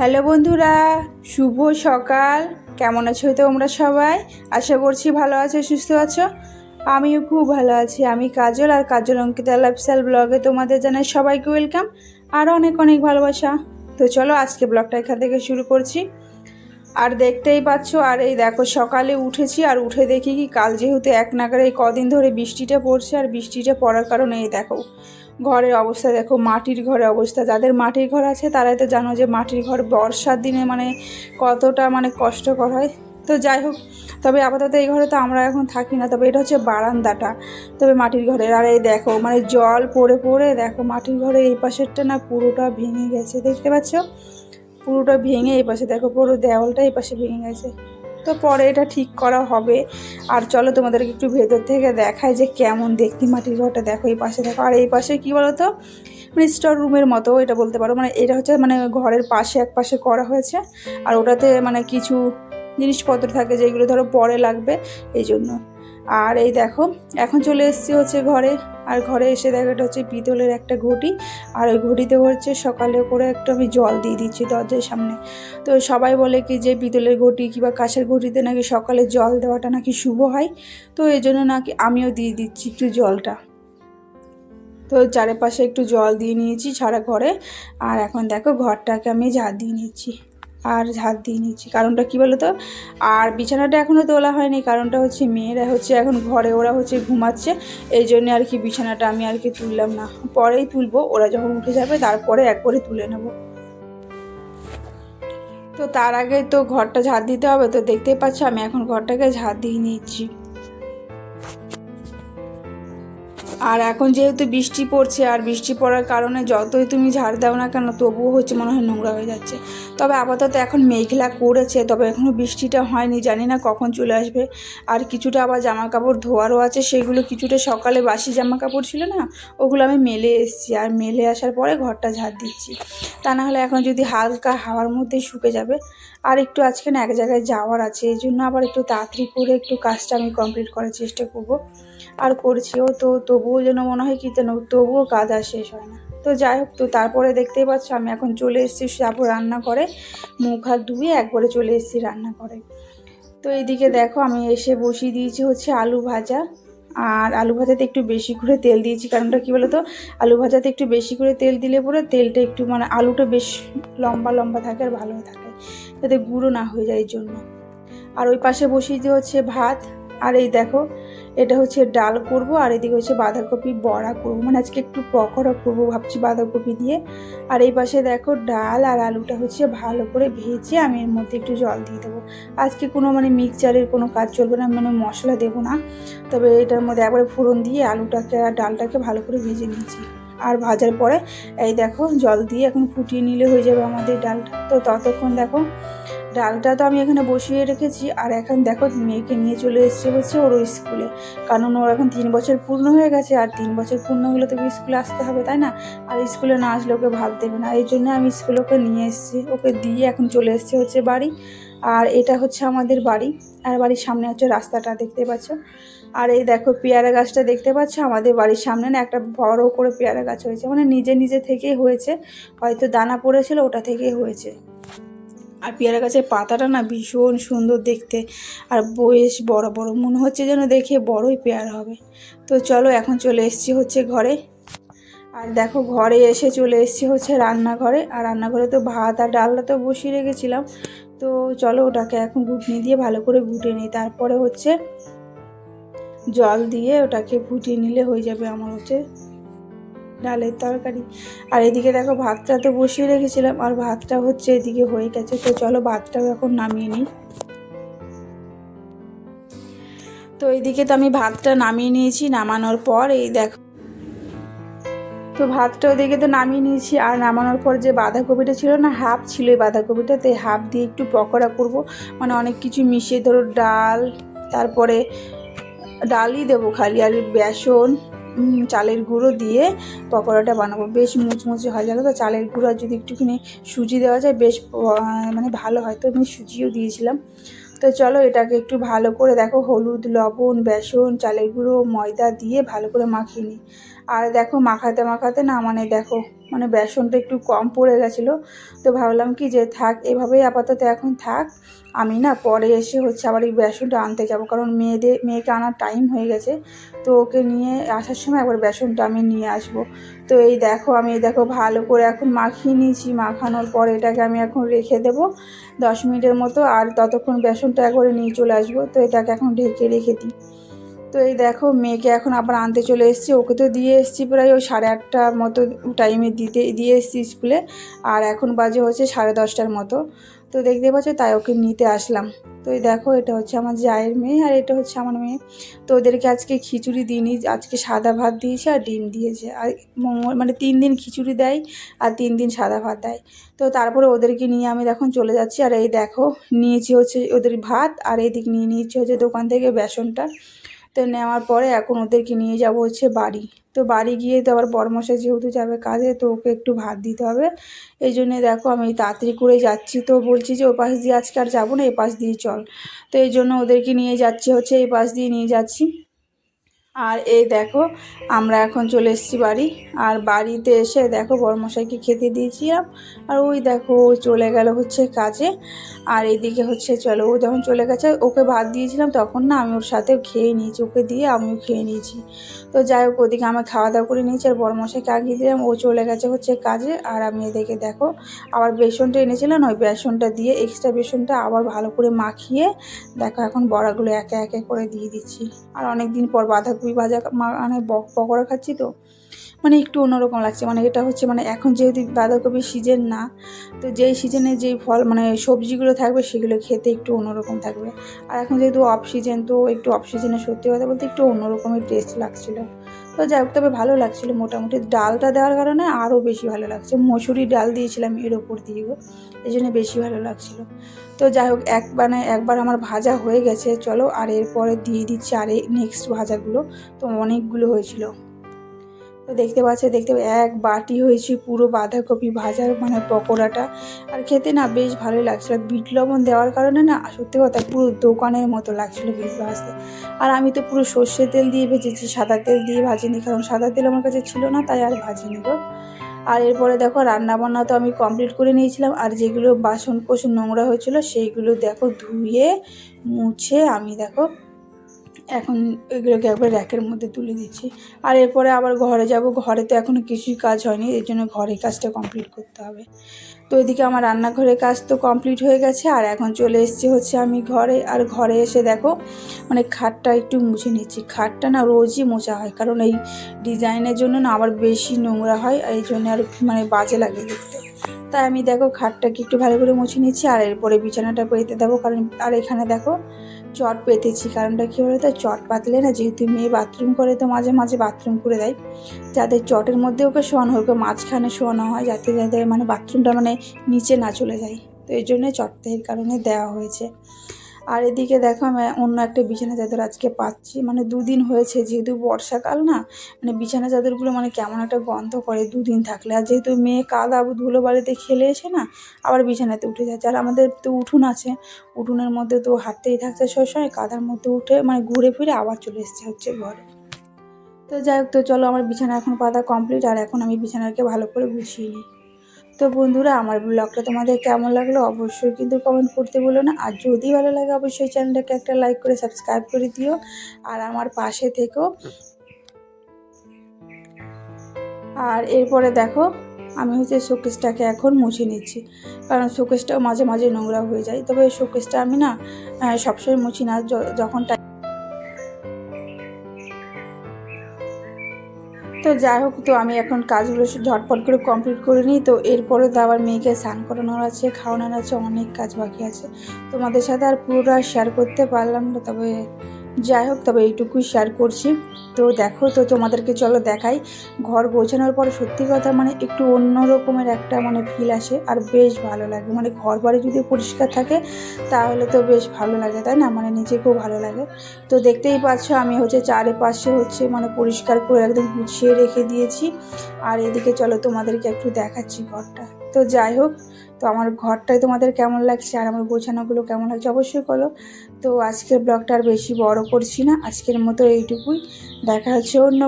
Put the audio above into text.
Hello বন্ধুরা, শুভ সকাল। কেমন আছো তোমরা সবাই? আশা করছি ভালো আছো, সুস্থ আছো। আমিও খুব ভালো আছি। আমি কাজল, আর কাজল অঙ্কিতা লাইফস্টাইল ব্লগে তোমাদের জানাই সবাইকে ওয়েলকাম আর অনেক অনেক ভালোবাসা। তো চলো আজকে ব্লগটা এখান থেকে শুরু করছি। আর দেখতেই পাচ্ছ, আর এই দেখো সকালে উঠেছি, আর উঠে দেখি কি কাল যেহেতু এক নাগারে এই কদিন ধরে বৃষ্টিটা পড়ছে, আর বৃষ্টিটা পড়ার কারণে এই দেখো ঘরের অবস্থা দেখো, মাটির ঘরের অবস্থা। যাদের মাটির ঘর আছে তারাই তো জানো যে মাটির ঘর বর্ষার দিনে কতটা কষ্টকর হয়। তো যাই হোক, তবে আপাতত এই ঘরে তো আমরা এখন থাকি না, তবে এটা হচ্ছে বারান্দাটা তবে মাটির ঘরের। আর এই দেখো জল পড়ে পড়ে দেখো মাটির ঘরে এই পাশেরটা না পুরোটা ভেঙে গেছে, দেখতে পাচ্ছ? পুরোটা ভেঙে এই পাশে দেখো পুরো দেওয়ালটা এই পাশে ভেঙে গেছে। তো পরে এটা ঠিক করা হবে। আর চলো তোমাদেরকে একটু ভেতর থেকে দেখায় যে কেমন দেখতে মাটির ঘরটা। দেখো এই পাশে দেখো, আর এই পাশে কী বলো তো, স্টোর রুমের মতো এটা বলতে পারো। এটা হচ্ছে ঘরের পাশে এক পাশে করা হয়েছে, আর ওটাতে কিছু জিনিসপত্র থাকে যেগুলো ধরো পরে লাগবে, এই জন্য। আর এই দেখো এখন চলে এসেছি হচ্ছে ঘরে। আর ঘরে এসে দেখো এটা হচ্ছে পিতলের একটা ঘটি, আর ওই ঘটিতে হচ্ছে সকালে করে একটু আমি জল দিয়ে দিচ্ছি দরজার সামনে। তো সবাই বলে কি যে পিতলের ঘটি কিংবা কাঁচের ঘটিতে নাকি সকালে জল দেওয়াটা নাকি শুভ হয়, তো এই জন্য নাকি আমিও দিয়ে দিচ্ছি একটু জলটা। তো চারিপাশে একটু জল দিয়ে নিয়েছি সারা ঘরে। আর এখন দেখো ঘরটাকে আমি ঝাড় দিয়ে নিচ্ছি, কারণটা কি বলো তো, আর বিছানাটা এখনও তোলা হয়নি। কারণটা হচ্ছে মেয়েরা হচ্ছে এখন ঘরে, ওরা হচ্ছে ঘুমাচ্ছে, এই জন্য আর কি বিছানাটা আমি আর কি তুললাম না, পরেই তুলবো। ওরা যখন উঠে যাবে তারপরে একবারে তুলে নেব। তো তার আগে তো ঘরটা ঝাড় দিতে হবে। তো দেখতেই পাচ্ছ আমি এখন ঘরটাকে ঝাড় দিয়ে নিচ্ছি। আর এখন যেহেতু বৃষ্টি পড়ছে, আর বৃষ্টি পড়ার কারণে যতই তুমি ঝাড় দাও না কেন তবুও হচ্ছে মনে হয় নোংরা হয়ে যাচ্ছে। তবে আপাতত এখন মেঘলা করেছে, তবে এখনও বৃষ্টিটা হয়নি, জানি না কখন চলে আসবে। আর কিছুটা আবার জামা কাপড় ধোয়ারও আছে, সেগুলো কিছুটা সকালে বাসি জামা কাপড় ছিল না, ওগুলো আমি মেলে এসেছি। আর মেলে আসার পরে ঘরটা ঝাড় দিচ্ছি, তা না হলে এখন যদি হালকা হাওয়ার মধ্যেই শুকে যাবে। আর একটু আজকে না এক জায়গায় যাওয়ার আছে, এই জন্য আবার একটু তাড়াতাড়ি করে একটু কাজটা আমি কমপ্লিট করার চেষ্টা করব। আর করছিও, তো তবুও যেন মনে হয় কি যেন তবুও কাজ আর শেষ হয় না। তো যাই হোক, তো তারপরে দেখতেই পাচ্ছ আমি এখন চলে এসেছি যাবো রান্না করে, মুখ হাত ধুয়ে একবারে চলে এসেছি রান্না করে। তো এইদিকে দেখো আমি এসে বসিয়ে দিয়েছি হচ্ছে আলু ভাজা। আর আলু ভাজাতে একটু বেশি করে তেল দিয়েছি, কারণটা কী বলো তো, আলু ভাজাতে একটু বেশি করে তেল দিলে পরে তেলটা একটু আলুটা বেশ লম্বা লম্বা থাকে আর ভালো থাকে, যাতে গুঁড়ো না হয়ে যায় এই জন্য। আর ওই পাশে বসিয়ে দিয়ে হচ্ছে ভাত। আর এই দেখো এটা হচ্ছে ডাল করব, আর এদিকে হচ্ছে বাঁধাকপি বড়া করবো, আজকে একটু পকোড়া করবো ভাবছি বাঁধাকপি দিয়ে। আর এই পাশে দেখো ডাল আর আলুটা হচ্ছে ভালো করে ভেজে আমি এর মধ্যে একটু জল দিয়ে দেবো। আজকে কোনো মিক্সচারের কোনো কাজ চলবে না, মশলা দেবো না, তবে এটার মধ্যে একবারে ফোড়ন দিয়ে আলুটাকে আর ডালটাকে ভালো করে ভেজে নিয়েছি। আর ভাজার পরে এই দেখো জল দিয়ে এখন ফুটিয়ে নিলে হয়ে যাবে আমাদের ডালটা। তো ততক্ষণ দেখো ডালটা তো আমি এখানে বসিয়ে রেখেছি। আর এখন দেখো মেয়েকে নিয়ে চলে এসেছে হচ্ছে ওর স্কুলে, কারণ ওর এখন 3 বছর পূর্ণ হয়ে গেছে, আর 3 বছর পূর্ণ হলে তো স্কুলে আসতে হবে, তাই না? আর স্কুলে না আসলে ওকে ভাত দেবে না, এই জন্য আমি স্কুলে ওকে নিয়ে এসেছি, ওকে দিয়ে এখন চলে এসেছে হচ্ছে বাড়ি। আর এটা হচ্ছে আমাদের বাড়ি, আর বাড়ির সামনে হচ্ছে রাস্তাটা দেখতে পাচ্ছ। আর এই দেখো পেয়ারা গাছটা দেখতে পাচ্ছ, আমাদের বাড়ির সামনে না একটা বড় করে পেয়ারা গাছ হয়েছে, নিজে নিজে থেকেই হয়েছে, হয়তো দানা পড়েছিল ওটা থেকেই হয়েছে। আর পেয়ারা গাছের পাতাটা না ভীষণ সুন্দর দেখতে, আর বেশ বড় বড়, মনে হচ্ছে যেন দেখে বড়ই পেয়ারা হবে। তো চলো এখন চলে এসেছি হচ্ছে ঘরে। আর দেখো ঘরে এসে চলে এসেছি হচ্ছে রান্নাঘরে। আর রান্নাঘরে তো ভাত আর ডালটা তো বসিয়ে রেখেছিলাম, তো চলো ওটাকে এখন ঘুটনি দিয়ে ভালো করে ঘুটে নিই, তারপরে হচ্ছে জল দিয়ে ওটাকে ফুটিয়ে নিলে হয়ে যাবে আমার হচ্ছে ডালের তরকারি। আর এদিকে দেখো ভাতটা তো বসিয়ে রেখেছিলাম, আর ভাতটা হচ্ছে এদিকে হয়ে গেছে। তো চলো ভাতটাও এখন নামিয়ে নিই। তো এইদিকে তো আমি ভাতটা নামিয়ে নিয়েছি, নামানোর পর এই দেখো, তো ভাতটা ওদিকে তো নামিয়ে নিয়েছি। আর নামানোর পর যে বাঁধাকপিটা ছিল না, হাফ ছিল এই বাঁধাকপিটা, তো এই হাফ দিয়ে একটু পকোড়া করব, অনেক কিছু মিশিয়ে, ধরো ডাল, তারপরে ডালই দেবো খালি, আর বেসন চালের গুঁড়ো দিয়ে পকোড়াটা বানাবো, বেশ মুচমুচে হয়, জানো তো। চালের গুঁড়ো আর যদি একটুখানি সুজি দেওয়া যায় বেশ ভালো হয়, তো আমি সুজিও দিয়েছিলাম। তো চলো এটাকে একটু ভালো করে দেখো হলুদ, লবণ, বেসন, চালের গুঁড়ো, ময়দা দিয়ে ভালো করে মাখিয়ে নিই। আর দেখো মাখাতে মাখাতে না মানে দেখো মানে বেসনটা একটু কম পড়ে গেছিলো। তো ভাবলাম কি যে থাক এভাবেই আপাতত এখন থাক, আমি না পরে এসে হচ্ছে আবার এই বেসনটা আনতে যাব, কারণ মেয়েকে আনার টাইম হয়ে গেছে। তো ওকে নিয়ে আসার সময় একবার বেসনটা আমি নিয়ে আসব। তো এই দেখো আমি দেখো ভালো করে এখন মাখিয়ে নিয়েছি, মাখানোর পর এটাকে আমি এখন রেখে দেবো 10 মিনিটের মতো, আর ততক্ষণ বেসনটা একবারে নিয়ে চলে আসবো। তো এটাকে এখন ঢেকে রেখে দিই। তো এই দেখো মেয়েকে এখন আবার আনতে চলে এসেছি, ওকে তো দিয়ে এসেছি প্রায় ওই 8:30 মতো টাইমে দিয়ে এসেছি স্কুলে, আর এখন বাজে হচ্ছে 10:30টার মতো। তো দেখতে পাচ্ছ তাই ওকে নিতে আসলাম। তো এই দেখো এটা হচ্ছে আমার জায়ের মেয়ে আর এটা হচ্ছে আমার মেয়ে। তো ওদেরকে আজকে খিচুড়ি দিইনি, আজকে সাদা ভাত দিয়েছে আর ডিম দিয়েছে, আর মানে 3 দিন খিচুড়ি দেয় আর 3 দিন সাদা ভাত দেয়। তো তারপরে ওদেরকে নিয়ে আমি এখন চলে যাচ্ছি, আর এই দেখো নিয়েছি হচ্ছে ওদের ভাত, আর এইদিকে নিয়ে নিয়েছি হচ্ছে দোকান থেকে বেসনটা। তো নেওয়ার পরে এখন ওদেরকে নিয়ে যাব হচ্ছে বাড়ি। তো বাড়ি গিয়ে তো আবার বড়মশাই যেহেতু যাবে কাজে, তো ওকে একটু ভাত দিতে হবে। এই জন্যে দেখো আমি তাড়াতাড়ি করে যাচ্ছি, তো বলছি যে ওই পাশ দিয়ে আজকে আর যাবো না, এই পাশ দিয়ে চল। তো এই জন্য ওদেরকে নিয়ে যাচ্ছি হচ্ছে এই পাশ দিয়ে নিয়ে যাচ্ছি। আর এই দেখো আমরা এখন চলে এসেছি বাড়ি, আর বাড়িতে এসে দেখো বড়মশাইকে খেতে দিয়েছিলাম, আর ওই দেখো ও চলে গেল হচ্ছে কাজে। আর এইদিকে হচ্ছে চলো ও যখন চলে গেছে ওকে ভাত দিয়েছিলাম তখন না আমি ওর সাথেও খেয়ে নিয়েছি, ওকে দিয়ে আমিও খেয়ে নিয়েছি। তো যাই হোক ওদিকে আমি খাওয়া দাওয়া করে নিয়েছি, আর বড়মশাইকে আগিয়ে দিলাম, ও চলে গেছে হচ্ছে কাজে। আর আমি এদিকে দেখো আবার বেসনটা এনেছিলাম, ওই বেসনটা দিয়ে এক্সট্রা বেসনটা আবার ভালো করে মাখিয়ে দেখো এখন বড়াগুলো একে একে করে দিয়ে দিচ্ছি। আর অনেক দিন পর বাঁধাকপি ভাজা মানে পকোড়া খাচ্ছি, তো মানে একটু অন্যরকম লাগছে। মানে এটা হচ্ছে মানে এখন যেহেতু বাঁধাকপির সিজন না, তো যেই সিজনে যেই ফল মানে সবজিগুলো থাকবে সেগুলো খেতে একটু অন্যরকম থাকবে। আর এখন যেহেতু অফ সিজন, তো একটু অফ সিজনে সত্যি কথা বলতে একটু অন্যরকমের টেস্ট লাগছিলো। তো যাই হোক তবে ভালো লাগছিলো, মোটামুটি ডালটা দেওয়ার কারণে আরও বেশি ভালো লাগছে, মসুরি ডাল দিয়েছিলাম এর ওপর দিয়েও, এই জন্য বেশি ভালো লাগছিলো। তো যাই হোক একবার আমার ভাজা হয়ে গেছে, চলো আর এরপরে দিয়ে দিচ্ছি আর নেক্সট ভাজাগুলো। তো অনেকগুলো হয়েছিল, তো দেখতে এক বাটি হয়েছে পুরো বাঁধাকপি ভাজার মানে পকোড়াটা। আর খেতে না বেশ ভালোই লাগছিলো, বিট লবণ দেওয়ার কারণে না সত্যি কথা পুরো দোকানের মতো লাগছিলো বেশ ভাজতে। আর আমি তো পুরো সর্ষে তেল দিয়ে ভেজেছি, সাদা তেল দিয়ে ভাজিনি, কারণ সাদা তেল আমার কাছে ছিল না তাই আর ভাজিনি গো। আর এরপরে দেখো রান্নাবান্না তো আমি কমপ্লিট করে নিয়েছিলাম, আর যেগুলো বাসন কোসন নোংরা হয়েছিল সেইগুলো দেখো ধুয়ে মুছে আমি দেখো এখন এগুলোকে একবার র্যাকের মধ্যে তুলে দিচ্ছি। আর এরপরে আবার ঘরে যাব, ঘরে তো এখনও কিছুই কাজ হয়নি, এর জন্য ঘরের কাজটা কমপ্লিট করতে হবে। তো এদিকে আমার রান্নাঘরের কাজ তো কমপ্লিট হয়ে গেছে, আর এখন চলে এসেছি হচ্ছে আমি ঘরে। আর ঘরে এসে দেখো মানে খাটটা একটু মুছে নিচ্ছি, খাটটা না রোজই মোছা হয়, কারণ এই ডিজাইনের জন্য না আবার বেশি নোংরা হয়, আর এই জন্য আর মানে বাজে লাগে দেখতে। তাই আমি দেখো খাটটাকে একটু ভালো করে মুছে নিচ্ছি, আর এরপরে বিছানাটা পেতে দেবো, কারণ আর এখানে দেখো চট পেতেছি, কারণটা কী বলো তো চট পাতলে না যেহেতু মেয়ে বাথরুম করে, তো মাঝে মাঝে বাথরুম করে দেয়, যাতে চটের মধ্যে ওকে শোয়ানো হয়, ওকে মাঝখানে শোয়ানো হয়, যাতে যাতে মানে বাথরুমটা মানে নিচে না চলে যায়। তো এই জন্যে চটের কারণে দেওয়া হয়েছে। আর এদিকে দেখো আমি অন্য একটা বিছানা চাদর আজকে পাচ্ছি, মানে 2 দিন হয়েছে, যেহেতু বর্ষাকাল না, মানে বিছানা চাদরগুলো মানে কেমন একটা গন্ধ করে 2 দিন থাকলে। আর যেহেতু মেয়ে কাদা ধুলো বাড়িতে খেলে এসে না আবার বিছানাতে উঠে যাচ্ছে, আর আমাদের তো উঠোন আছে, উঠোনের মধ্যে তো হাঁটতেই থাকছে সবসময়, কাদার মধ্যে উঠে মানে ঘুরে ফিরে আবার চলে এসছে হচ্ছে ঘরে। তো যাই হোক, তো চলো আমার বিছানা এখন পাতা কমপ্লিট, আর এখন আমি বিছানাকে ভালো করে গুছিয়ে নিই। তো বন্ধুরা আমার ব্লগটা তোমাদের কেমন লাগলো অবশ্যই কিন্তু কমেন্ট করতে বলো না, আর যদি ভালো লাগে অবশ্যই চ্যানেলটাকে একটা লাইক করে সাবস্ক্রাইব করে দিও, আর আমার পাশে থেকো। আর এরপরে দেখো আমি হচ্ছে শোকেসটাকে এখন মুছে নিচ্ছি, কারণ শোকেসটাও মাঝে মাঝে নোংরা হয়ে যায়, তবে শোকেসটা আমি না সবসময় মুছি না, যখন তো যাই হোক, তো আমি এখন কাজগুলো ঝটপট করে কমপ্লিট করে নিই। তো এরপরে তো আবার মেয়েকে স্নান করানোর আছে, খাওয়ানোর আছে, অনেক কাজ বাকি আছে, তোমাদের সাথে আর পুরোটা শেয়ার করতে পারলাম না, তবে যাই হোক তবে এইটুকুই শেয়ার করছি। তো দেখো তো তোমাদেরকে চলো দেখাই, ঘর গোছানোর পর সত্যি কথা মানে একটু অন্য রকমের একটা মানে ফিল আসে, আর বেশ ভালো লাগে, মানে ঘর বাড়ি যদি পরিষ্কার থাকে তাহলে তো বেশ ভালো লাগে, তাই না, মানে নিজেকেও ভালো লাগে। তো দেখতেই পাচ্ছ আমি হচ্ছে চারিপাশে হচ্ছে মানে পরিষ্কার করে একদম গুছিয়ে রেখে দিয়েছি। আর এদিকে চলো তোমাদেরকে একটু দেখাচ্ছি ঘরটা। তো যাই হোক, তো আমার ঘরটাই তোমাদের কেমন লাগছে আর আমার গোছানোগুলো কেমন লাগছে অবশ্যই বলো। তো আজকের ব্লগটা আর বেশি বড় করছি না, আজকের মতো এইটুকুই, দেখা হচ্ছে অন্য